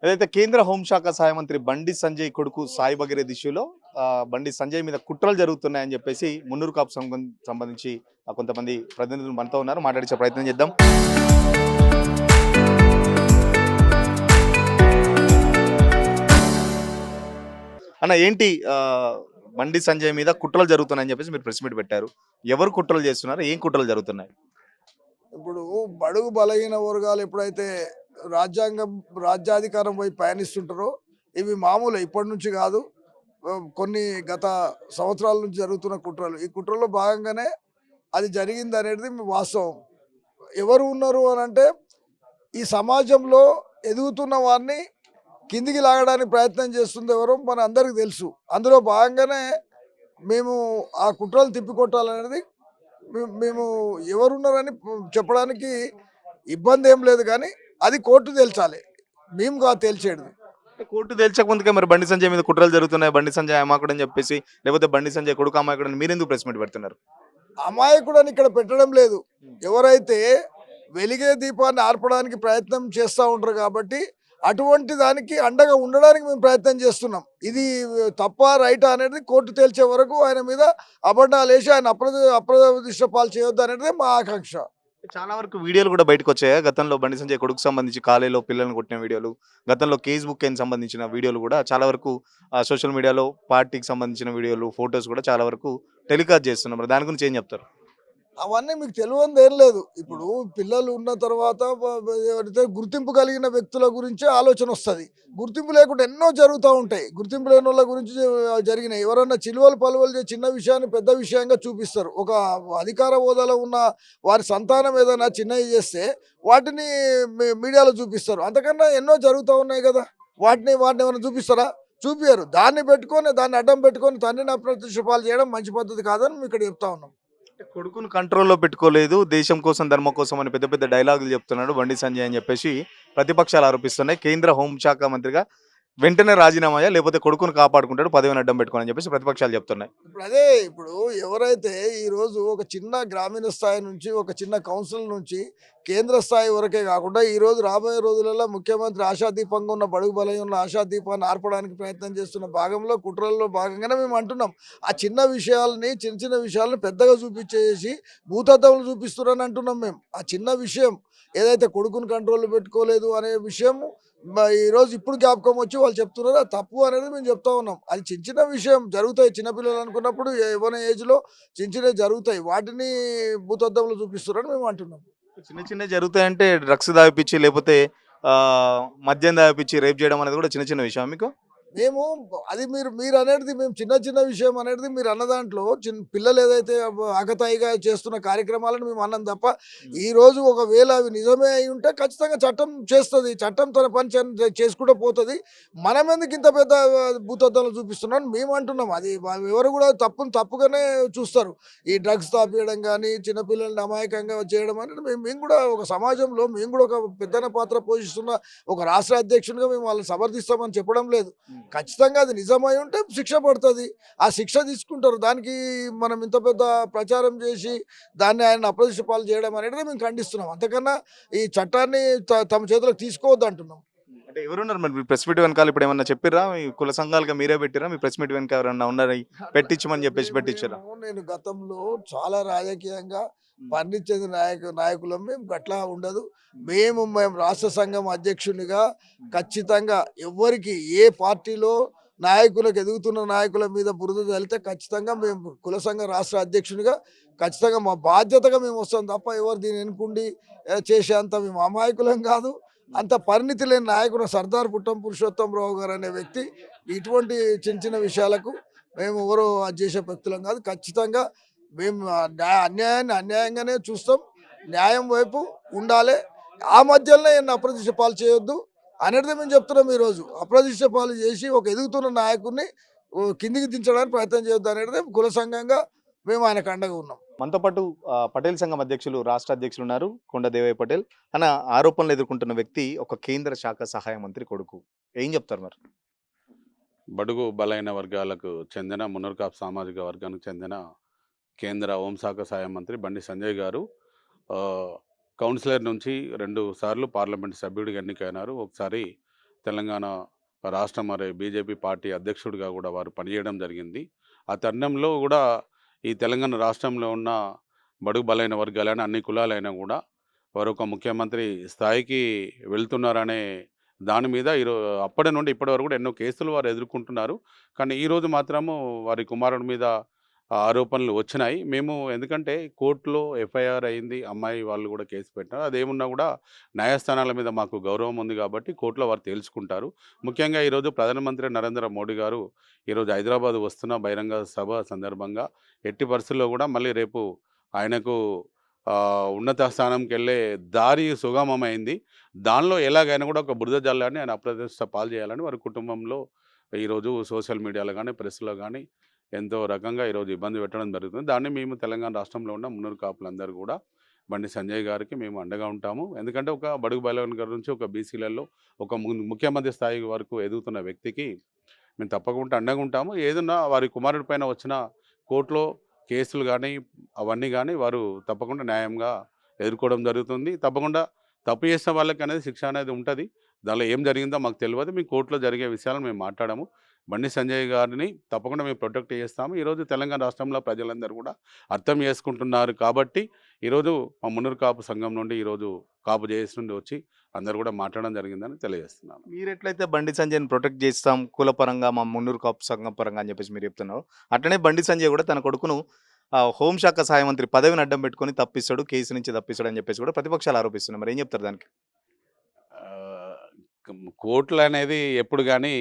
ఏదైతే కేంద్ర హోంశాఖ సహాయ మంత్రి బండి సంజయ్ కొడుకు సాయి భగీరథ ఇష్యూలో బండి సంజయ్ మీద కుట్రలు జరుగుతున్నాయని చెప్పేసి మున్నూరు కాపు సంబంధించి కొంతమంది ప్రతినిధులు మనతో ఉన్నారు. మాట్లాడించే ప్రయత్నం చేద్దాం. అన్న ఏంటి బండి సంజయ్ మీద కుట్రలు జరుగుతున్నాయని చెప్పేసి మీరు ప్రెస్ మీట్ పెట్టారు. ఎవరు కుట్రలు చేస్తున్నారు? ఏం కుట్రలు జరుగుతున్నాయి? ఇప్పుడు బడుగు బలహీన వర్గాలు ఎప్పుడైతే రాజ్యాంగం రాజ్యాధికారం వైపు పయనిస్తుంటారో ఇవి మామూలు ఇప్పటి నుంచి కాదు. కొన్ని గత సంవత్సరాల నుంచి జరుగుతున్న కుట్రలు. ఈ కుట్రలో భాగంగానే అది జరిగింది అనేది వాస్తవం. ఎవరు ఉన్నారు అని అంటే ఈ సమాజంలో ఎదుగుతున్న వారిని కిందికి లాగడానికి ప్రయత్నం చేస్తుంది ఎవరో మన అందరికీ తెలుసు. అందులో భాగంగానే మేము ఆ కుట్రలు తిప్పికొట్టాలనేది మేము ఎవరున్నారని చెప్పడానికి ఇబ్బంది ఏం లేదు, కానీ అది కోర్టు తేల్చాలి, మేము కాదు తేల్చేది. కోర్టు తేల్చక ముందుకే మరి బండి సంజయ్ మీద కుట్రలు జరుగుతున్నాయి, బండి సంజయ్ అమాయకుడు అని చెప్పేసి, లేకపోతే బండి సంజయ్ కొడుకు అమాయకుడు అని మీరెందుకు ప్రెస్ మీట్ పెడుతున్నారు? అమాయకుడు అని ఇక్కడ పెట్టడం లేదు. ఎవరైతే వెలిగే దీపాన్ని ఆర్పడానికి ప్రయత్నం చేస్తూ ఉంటారు కాబట్టి అటువంటి దానికి అండగా ఉండడానికి మేము ప్రయత్నం చేస్తున్నాం. ఇది తప్ప రైటా అనేది కోర్టు తేల్చే వరకు ఆయన మీద అబద్ధాలు వేసి ఆయన అప్రదిష్ట పాలు చేయొద్దు అనేది మా ఆకాంక్ష. చాలా వరకు వీడియోలు కూడా బయటకు వచ్చాయి. గతంలో బండి సంజయ్ కొడుకు సంబంధించి కాలేజీలో పిల్లల్ని కొట్టిన వీడియోలు, గతంలో కేస్ బుక్ అయిన సంబంధించిన వీడియోలు కూడా చాలా వరకు సోషల్ మీడియాలో పార్టీకి సంబంధించిన వీడియోలు, ఫొటోస్ కూడా చాలా వరకు టెలికాస్ట్ చేస్తున్నాం. మరి దాని గురించి ఏం చెప్తారు? అవన్నీ మీకు తెలియనిది ఏం లేదు. ఇప్పుడు పిల్లలు ఉన్న తర్వాత ఎవరైతే గుర్తింపు కలిగిన వ్యక్తుల గురించే ఆలోచన వస్తుంది. గుర్తింపు లేకుండా ఎన్నో జరుగుతూ ఉంటాయి. గుర్తింపు లేని వాళ్ళ గురించి జరిగినాయి. ఎవరన్నా చిలువలు పలువలు చిన్న విషయాన్ని పెద్ద విషయంగా చూపిస్తారు. ఒక అధికార హోదాలో ఉన్న వారి సంతానం ఏదైనా చిన్నవి చేస్తే వాటిని మీడియాలో చూపిస్తారు. అంతకన్నా ఎన్నో జరుగుతూ ఉన్నాయి కదా. వాటిని ఏమైనా చూపిస్తారా? చూపించరు. దాన్ని పెట్టుకొని దాన్ని అడ్డం పెట్టుకొని తండ్రిని అప్రతిష్ట చేయడం మంచి పద్ధతి కాదని మేము ఇక్కడ చెప్తా ఉన్నాం. కొడుకును కంట్రోల్లో పెట్టుకోలేదు, దేశం కోసం ధర్మం కోసం అని పెద్ద పెద్ద డైలాగులు చెప్తున్నాడు బండి సంజయ్ అని చెప్పేసి ప్రతిపక్షాలు ఆరోపిస్తున్నాయి. కేంద్ర హోంశాఖ మంత్రిగా వెంటనే రాజీనామా లేకపోతే కొడుకును కాపాడుకుంటాడు, పదవిని అడ్డం పెట్టుకోని చెప్పేసి ప్రతిపక్షాలు చెప్తున్నాయి. ఇప్పుడు ఎవరైతే ఈరోజు ఒక చిన్న గ్రామీణ స్థాయి నుంచి ఒక చిన్న కౌన్సిల్ నుంచి కేంద్ర స్థాయి వరకే కాకుండా ఈరోజు రాబోయే రోజులలో ముఖ్యమంత్రి ఆశాదీపంగా ఉన్న బడుగు బలై ఉన్న ఆశాదీపాన్ని ఆర్పడానికి ప్రయత్నం చేస్తున్న భాగంలో కుట్రల్లో భాగంగానే మేము అంటున్నాం. ఆ చిన్న విషయాలని చిన్న చిన్న విషయాలను పెద్దగా చూపించేసి భూతద్దములు చూపిస్తున్నారని అంటున్నాం మేము. ఆ చిన్న విషయం ఏదైతే కొడుకుని కంట్రోల్లో పెట్టుకోలేదు అనే విషయం ఈరోజు ఇప్పుడు జ్ఞాపకం వచ్చి వాళ్ళు చెప్తున్నారు అది తప్పు అనేది మేము చెప్తా ఉన్నాం. అది చిన్న చిన్న విషయం జరుగుతాయి. చిన్నపిల్లలు అనుకున్నప్పుడు ఏమైనా ఏజ్లో చిన్న చిన్నవి జరుగుతాయి. వాటిని భూతద్దంలో చూపిస్తున్నారని మేము అంటున్నాం. చిన్న చిన్న జరుగుతాయంటే డ్రగ్స్ దాపిచ్చి లేకపోతే మద్యం దాపిచ్చి రేప్ చేయడం అనేది కూడా చిన్న చిన్న విషయం మీకు? మేము అది మీరు మీరు అనేది మేము చిన్న చిన్న విషయం అనేది మీరు అన్న దాంట్లో పిల్లలు ఏదైతే ఆకతాయిగా చేస్తున్న కార్యక్రమాలను మేము అన్నం తప్ప ఈరోజు ఒకవేళ అవి నిజమే అయి ఉంటే ఖచ్చితంగా చట్టం చేస్తుంది. చట్టం తన పని చేసుకుంటూ పోతుంది. మనం ఎందుకు ఇంత పెద్ద భూతద్దంలో చూపిస్తున్నాం మేము అంటున్నాం. అది ఎవరు కూడా తప్పుగానే చూస్తారు. ఈ డ్రగ్స్ తాపేయడం కానీ చిన్నపిల్లల్ని అమాయకంగా చేయడం అనేది మేము కూడా ఒక సమాజంలో మేము కూడా ఒక పెద్దన పాత్ర పోషిస్తున్న ఒక రాష్ట్ర అధ్యక్షునిగా మేము వాళ్ళని సమర్థిస్తామని చెప్పడం లేదు. ఖచ్చితంగా అది నిజమై ఉంటే శిక్ష పడుతుంది. ఆ శిక్ష తీసుకుంటారు. దానికి మనం ఇంత పెద్ద ప్రచారం చేసి దాన్ని ఆయన అప్రదిష్ట పాలు చేయడం అనేది మేము ఖండిస్తున్నాం. అంతకన్నా ఈ చట్టాన్ని తమ చేతులకు తీసుకోవద్దు అంటున్నాం. అంటే ఎవరున్నారు మరి మీ ప్రెస్ మీట్ వెనకాల? ఇప్పుడు ఏమన్నా చెప్పిర్రా? మీ కుల సంఘాలుగా మీరే పెట్టిరా? మీ ప్రెస్ మీట్ వెనక ఎవరన్నా ఉన్నారా పెట్టించమని చెప్పేసి పెట్టించారా? నేను గతంలో చాలా రాజకీయంగా పండించే నాయకులం. మేము గట్లా ఉండదు. మేము రాష్ట్ర సంఘం అధ్యక్షునిగా ఖచ్చితంగా ఎవరికి ఏ పార్టీలో నాయకులకు ఎదుగుతున్న నాయకుల మీద బురద తలితే ఖచ్చితంగా మేము కుల సంఘ రాష్ట్ర అధ్యక్షునిగా ఖచ్చితంగా మా బాధ్యతగా మేము వస్తాం తప్ప ఎవరు దీన్ని ఎన్నుకుండి చేసేంత మేము అమాయకులం కాదు. అంత పరిణితి లేని నాయకుడు సర్దార్ పుట్టం పురుషోత్తమరావు గారు అనే వ్యక్తి ఇటువంటి చిన్న చిన్న విషయాలకు మేము ఎవరో అది చేసే వ్యక్తులం కాదు. ఖచ్చితంగా మేము అన్యాయాన్ని అన్యాయంగానే చూస్తాం. న్యాయం వైపు ఉండాలి. ఆ మధ్యలోనే ఈయన అప్రదిష్ట పాలు చేయొద్దు అనేది మేము చెప్తున్నాం. ఈరోజు అప్రదిష్ట పాలు చేసి ఒక ఎదుగుతున్న నాయకుడిని కిందికి దించడానికి ప్రయత్నం చేయొద్దు అనేది కుల సంఘంగా మేము ఆయనకు అండగా ఉన్నాం. మనతో పాటు పటేల్ సంఘం అధ్యక్షులు, రాష్ట్ర అధ్యక్షులు ఉన్నారు కొండ దేవయ్య పటేల్ అన్న. ఆరోపణలు ఎదుర్కొంటున్న వ్యక్తి ఒక కేంద్ర శాఖ సహాయ మంత్రి కొడుకు. ఏం చెప్తారు మరి? బడుగు బలైన వర్గాలకు చెందిన మున్నూరు కాపు సామాజిక వర్గానికి చెందిన కేంద్ర హోంశాఖ సహాయ మంత్రి బండి సంజయ్ గారు కౌన్సిలర్ నుంచి 2 సార్లు పార్లమెంట్ సభ్యుడిగా ఎన్నికైనారు. ఒకసారి తెలంగాణ రాష్ట్ర మరి బీజేపీ పార్టీ అధ్యక్షుడిగా కూడా వారు పనిచేయడం జరిగింది. ఆ తరుణంలో కూడా ఈ తెలంగాణ రాష్ట్రంలో ఉన్న బడుగు బలైన వర్గాలైన అన్ని కులాలైనా కూడా వారు ఒక ముఖ్యమంత్రి స్థాయికి వెళ్తున్నారనే దాని మీద అప్పటి నుండి ఇప్పటి వరకు కూడా ఎన్నో కేసులు వారు ఎదుర్కొంటున్నారు. కానీ ఈరోజు మాత్రము వారి కుమారుడి మీద ఆరోపణలు వచ్చినాయి. మేము ఎందుకంటే కోర్టులో ఎఫ్ఐఆర్ అయింది. అమ్మాయి వాళ్ళు కూడా కేసు పెట్టారు. అదేమున్నా కూడా న్యాయస్థానాల మీద మాకు గౌరవం ఉంది కాబట్టి కోర్టులో వారు తేల్చుకుంటారు. ముఖ్యంగా ఈరోజు ప్రధానమంత్రి నరేంద్ర మోడీ గారు ఈరోజు హైదరాబాద్ వస్తున్న బహిరంగ సభ సందర్భంగా ఎట్టి పరిస్థితుల్లో కూడా మళ్ళీ రేపు ఆయనకు ఉన్నత స్థానంకి వెళ్ళే దారి సుగమమైంది. దానిలో ఎలాగైనా కూడా ఒక బురద జల్లాన్ని ఆయన అప్రతిష్ట పాలు చేయాలని వారి కుటుంబంలో ఈరోజు సోషల్ మీడియాలో కానీ ప్రెస్లో కానీ ఎంతో రకంగా ఈరోజు ఇబ్బంది పెట్టడం జరుగుతుంది. దాన్ని మేము తెలంగాణ రాష్ట్రంలో ఉన్న మున్నూరు కాపులందరూ కూడా బండి సంజయ్ గారికి మేము అండగా ఉంటాము. ఎందుకంటే ఒక బడుగు బలైన గారి నుంచి ఒక బీసీలలో ఒక ముఖ్యమంత్రి స్థాయి వరకు ఎదుగుతున్న వ్యక్తికి మేము తప్పకుండా అండగా ఉంటాము. ఏదన్నా వారి కుమారుడి పైన వచ్చిన కోర్టులో కేసులు కానీ అవన్నీ కానీ వారు తప్పకుండా న్యాయంగా ఎదుర్కోవడం జరుగుతుంది. తప్పకుండా తప్పు చేసిన వాళ్ళకి అనేది శిక్ష అనేది ఉంటుంది. దానిలో ఏం జరిగిందో మాకు తెలియదు. మీ కోర్టులో జరిగే విషయాలను మేము మాట్లాడాము. బండి సంజయ్ గారిని తప్పకుండా మేము ప్రొటెక్ట్ చేస్తాము. ఈరోజు తెలంగాణ రాష్ట్రంలో ప్రజలందరూ కూడా అర్థం చేసుకుంటున్నారు కాబట్టి ఈరోజు మా మున్నూరు కాపు సంఘం నుండి ఈరోజు కాపు జేఏసీ నుండి వచ్చి అందరూ కూడా మాట్లాడడం జరిగిందని తెలియజేస్తున్నాను. మీరు ఎట్లయితే బండి సంజయ్ని ప్రొటెక్ట్ చేస్తాం కులపరంగా మా మున్నూరు కాపు సంఘం పరంగా అని చెప్పేసి మీరు చెప్తున్నారు, అట్లనే బండి సంజయ్ కూడా తన కొడుకును హోంశాఖ సహాయ మంత్రి పదవిని అడ్డం పెట్టుకొని తప్పిస్తాడు, కేసు నుంచి తప్పిస్తాడు అని చెప్పేసి కూడా ప్రతిపక్షాలు ఆరోపిస్తున్నారు. మరి ఏం చెప్తారు దానికి? కోర్టులు అనేది ఎప్పుడు కానీ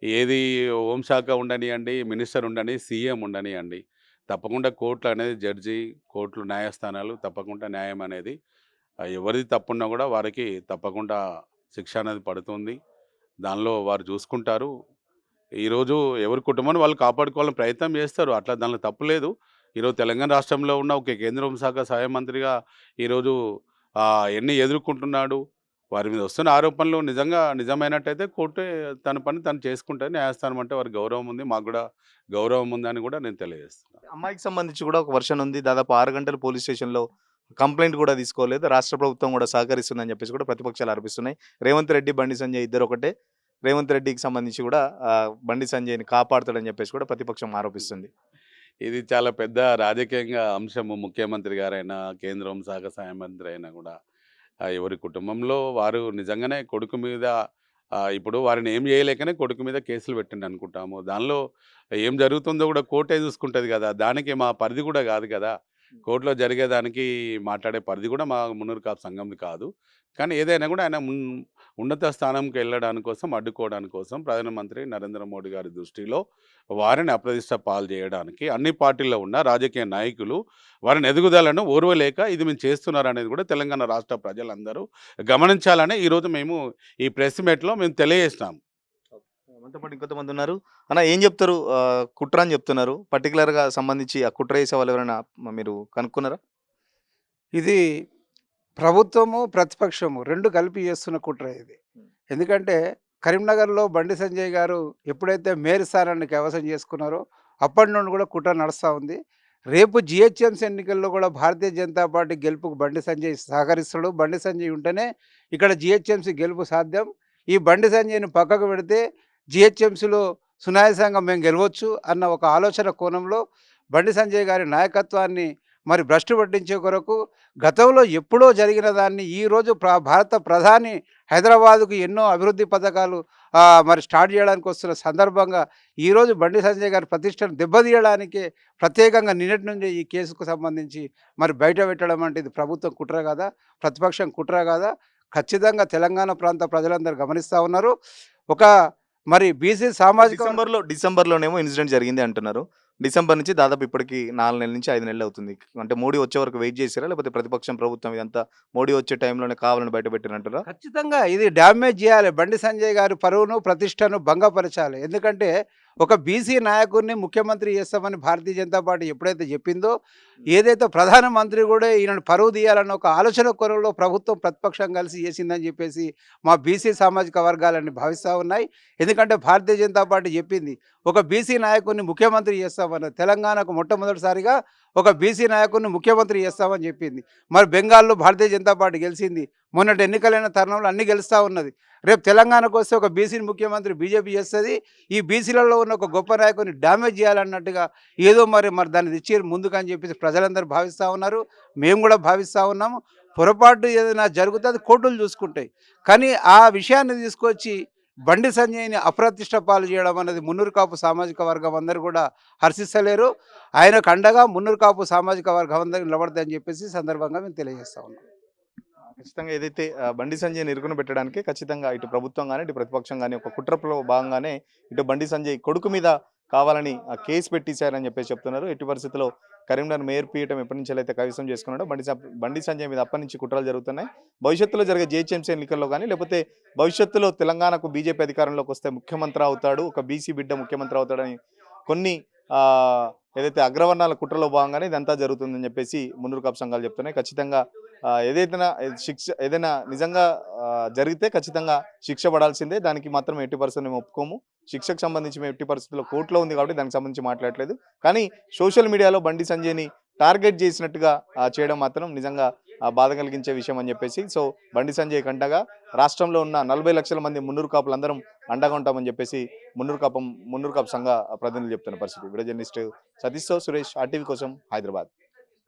ఏది హోంశాఖ ఉండనియండి, మినిస్టర్ ఉండని, సీఎం ఉండనియండి, తప్పకుండా కోర్టులు అనేది జడ్జి, కోర్టులు న్యాయస్థానాలు తప్పకుండా న్యాయం అనేది ఎవరిది తప్పున్నా కూడా వారికి తప్పకుండా శిక్ష అనేది పడుతుంది. దానిలో వారు చూసుకుంటారు. ఈరోజు ఎవరి కుటుంబాన్ని వాళ్ళు కాపాడుకోవాలని ప్రయత్నం చేస్తారు. అట్లా దానిలో తప్పు లేదు. ఈరోజు తెలంగాణ రాష్ట్రంలో ఉన్న ఒక కేంద్ర హోంశాఖ సహాయ మంత్రిగా ఈరోజు ఎన్ని ఎదుర్కొంటున్నాడు. వారి మీద వస్తున్న ఆరోపణలు నిజమైనట్టయితే కోర్టే తన పని తను చేసుకుంటుంది. న్యాయస్థానం అంటే వారికి గౌరవం ఉంది, మాకు కూడా గౌరవం ఉందని కూడా నేను తెలియజేస్తున్నాను. అమ్మాయికి సంబంధించి కూడా ఒక వర్షన్ ఉంది. దాదాపు 6 గంటలు పోలీస్ స్టేషన్లో కంప్లైంట్ కూడా తీసుకోలేదు. రాష్ట్ర ప్రభుత్వం కూడా సహకరిస్తుందని చెప్పేసి కూడా ప్రతిపక్షాలు ఆరోపిస్తున్నాయి. రేవంత్ రెడ్డి, బండి సంజయ్ ఇద్దరు ఒకటే. రేవంత్ రెడ్డికి సంబంధించి కూడా బండి సంజయ్ని కాపాడుతాడని చెప్పేసి కూడా ప్రతిపక్షం ఆరోపిస్తుంది. ఇది చాలా పెద్ద రాజకీయంగా అంశము. ముఖ్యమంత్రి గారైనా, కేంద్ర హోంశాఖ సహాయ మంత్రి అయినా కూడా ఎవరి కుటుంబంలో వారు నిజంగానే కొడుకు మీద ఇప్పుడు వారిని ఏం చేయలేకనే కొడుకు మీద కేసులు పెట్టండి అనుకుంటాము. దానిలో ఏం జరుగుతుందో కూడా కోర్టే చూసుకుంటుంది కదా. దానికి మా పరిధి కూడా కాదు కదా. కోర్టులో జరిగేదానికి మాట్లాడే పరిధి కూడా మా మున్నూరు కాపు సంఘంది కాదు. కానీ ఏదైనా కూడా ఆయన ఉన్నత స్థానంకి వెళ్ళడానికి కోసం, అడ్డుకోవడానికి కోసం ప్రధానమంత్రి నరేంద్ర మోడీ గారి దృష్టిలో వారిని అప్రతిష్ట పాలు చేయడానికి అన్ని పార్టీల్లో ఉన్న రాజకీయ నాయకులు వారిని ఎదుగుదలను ఓర్వలేక ఇది మేము చేస్తున్నారు అనేది కూడా తెలంగాణ రాష్ట్ర ప్రజలందరూ గమనించాలని ఈరోజు మేము ఈ ప్రెస్ మీట్లో మేము తెలియజేస్తాం. మనతో పాటు ఇంకొంతమంది ఉన్నారు. అన్న ఏం చెప్తారు? కుట్ర అని చెప్తున్నారు. పర్టికులర్గా సంబంధించి ఆ కుట్ర చేసే వాళ్ళు ఎవరైనా మీరు కనుక్కున్నారా? ఇది ప్రభుత్వము, ప్రతిపక్షము 2 కలిపి చేస్తున్న కుట్ర ఇది. ఎందుకంటే కరీంనగర్‌లో బండి సంజయ్ గారు ఎప్పుడైతే మేయర్ స్థానాన్ని కైవసం చేసుకున్నారో అప్పటి నుండి కూడా కుట్ర నడుస్తూ ఉంది. రేపు జీహెచ్ఎంసీ ఎన్నికల్లో కూడా భారతీయ జనతా పార్టీ గెలుపుకు బండి సంజయ్ సహకరిస్తాడు. బండి సంజయ్ ఉంటేనే ఇక్కడ జీహెచ్ఎంసీ గెలుపు సాధ్యం. ఈ బండి సంజయ్‌ని పక్కకు పెడితే జీహెచ్ఎంసీలో సునాయాసంగా మేము గెలవచ్చు అన్న ఒక ఆలోచన కోణంలో బండి సంజయ్ గారి నాయకత్వాన్ని మరి భ్రష్టు పట్టించే కొరకు గతంలో ఎప్పుడో జరిగిన దాన్ని ఈరోజు భారత ప్రధాని హైదరాబాదుకు ఎన్నో అభివృద్ధి పథకాలు మరి స్టార్ట్ చేయడానికి వస్తున్న సందర్భంగా ఈరోజు బండి సంజయ్ గారి ప్రతిష్టను దెబ్బతీయడానికే ప్రత్యేకంగా నిన్నటి నుండి ఈ కేసుకు సంబంధించి మరి బయట పెట్టడం అంటే ఇది ప్రభుత్వం కుట్ర కాదా, ప్రతిపక్షం కుట్ర కాదా? ఖచ్చితంగా తెలంగాణ ప్రాంత ప్రజలందరూ గమనిస్తూ ఉన్నారు. ఒక మరి బీసీ సామాజిక డిసెంబర్లోనేమో ఇన్సిడెంట్ జరిగింది అంటున్నారు. డిసెంబర్ నుంచి దాదాపు ఇప్పటికి 4 నెలల నుంచి 5 నెలలు అవుతుంది. అంటే మోడీ వచ్చే వరకు వెయిట్ చేశారా, లేకపోతే ప్రతిపక్షం ప్రభుత్వం ఇదంతా మోడీ వచ్చే టైంలోనే కావాలని బయట పెట్టినట్టురా? ఖచ్చితంగా ఇది డ్యామేజ్ చేయాలి. బండి సంజయ్ గారి పరువును, ప్రతిష్టను భంగపరచాలి. ఎందుకంటే ఒక బీసీ నాయకుడిని ముఖ్యమంత్రి చేస్తామని భారతీయ జనతా పార్టీ ఎప్పుడైతే చెప్పిందో, ఏదైతే ప్రధానమంత్రి కూడా ఈయనను పరువు తీయాలన్న ఒక ఆలోచన కొరలో ప్రభుత్వం ప్రతిపక్షం కలిసి చేసిందని చెప్పేసి మా బీసీ సామాజిక వర్గాలన్నీ భావిస్తూ ఉన్నాయి. ఎందుకంటే భారతీయ జనతా పార్టీ చెప్పింది ఒక బీసీ నాయకుడిని ముఖ్యమంత్రి చేస్తామని. తెలంగాణకు మొట్టమొదటిసారిగా ఒక బీసీ నాయకుడిని ముఖ్యమంత్రి చేస్తామని చెప్పింది. మరి బెంగాల్లో భారతీయ జనతా పార్టీ గెలిచింది, మొన్నటి ఎన్నికలైన తరుణంలో అన్ని గెలుస్తూ ఉన్నది. రేపు తెలంగాణకు వస్తే ఒక బీసీని ముఖ్యమంత్రి బీజేపీ చేస్తుంది. ఈ బీసీలలో ఉన్న ఒక గొప్ప నాయకుని డ్యామేజ్ చేయాలన్నట్టుగా ఏదో మరి దాన్ని తెచ్చి ముందుకని చెప్పేసి ప్రజలందరూ భావిస్తూ ఉన్నారు. మేము కూడా భావిస్తూ ఉన్నాము. పొరపాటు ఏదైనా జరిగితే అది కోర్టులు చూసుకుంటాయి. కానీ ఆ విషయాన్ని తీసుకొచ్చి బండి సంజయ్ని అప్రతిష్ట పాలు చేయడం అనేది మున్నూరు కాపు సామాజిక వర్గం అందరూ కూడా హర్షిస్తలేరు. ఆయనకు అండగా మున్నూరు కాపు సామాజిక వర్గం అందరూ నిలబడతాయని చెప్పేసి సందర్భంగా మేము తెలియజేస్తా ఉన్నాం. ఖచ్చితంగా ఏదైతే బండి సంజయ్ ఇరుకున పెట్టడానికి ఖచ్చితంగా ఇటు ప్రభుత్వం కానీ ఇటు ప్రతిపక్షం కానీ ఒక కుట్రలో భాగంగానే ఇటు బండి సంజయ్ కొడుకు మీద కావాలని కేసు పెట్టేశారని చెప్పేసి చెప్తున్నారు. ఎట్టి పరిస్థితుల్లో కరీంనగర్ మేయర్ పీఠం ఎప్పటి నుంచి అయితే కైవసం చేసుకున్నాడో బండి సంజయ్ మీద అప్పటి నుంచి కుట్రలు జరుగుతున్నాయి. భవిష్యత్తులో జరిగే జిహెచ్ఎంసీ ఎన్నికల్లో కానీ లేకపోతే భవిష్యత్తులో తెలంగాణకు బీజేపీ అధికారంలోకి వస్తే ముఖ్యమంత్రి అవుతాడు, ఒక బీసీ బిడ్డ ముఖ్యమంత్రి అవుతాడని కొన్ని ఏదైతే అగ్రవర్ణాల కుట్రలో భాగంగానే ఇదంతా జరుగుతుందని చెప్పేసి మున్నూరు కాపు సంఘాలు చెప్తున్నాయి. ఖచ్చితంగా ఏదైనా నిజంగా జరిగితే ఖచ్చితంగా శిక్ష పడాల్సిందే. దానికి మాత్రం ఎట్టి పరిస్థితుల్లో మేము ఒప్పుకోము. శిక్షకు సంబంధించి మేము ఎట్టి పరిస్థితుల్లో కోర్టులో ఉంది కాబట్టి దానికి సంబంధించి మాట్లాడలేదు. కానీ సోషల్ మీడియాలో బండి సంజయ్ని టార్గెట్ చేసినట్టుగా చేయడం మాత్రం నిజంగా బాధ కలిగించే విషయం అని చెప్పేసి, సో బండి సంజయ్ కంటగా రాష్ట్రంలో ఉన్న 40 లక్షల మంది మున్నూరు కాపులందరం అండగా ఉంటామని చెప్పేసి మున్నూరు కాపు సంఘ ప్రతినిధులు చెప్తున్న పరిస్థితి. వీడియో జర్నలిస్ట్ సతీష్తో సురేష్, RTV కోసం, హైదరాబాద్.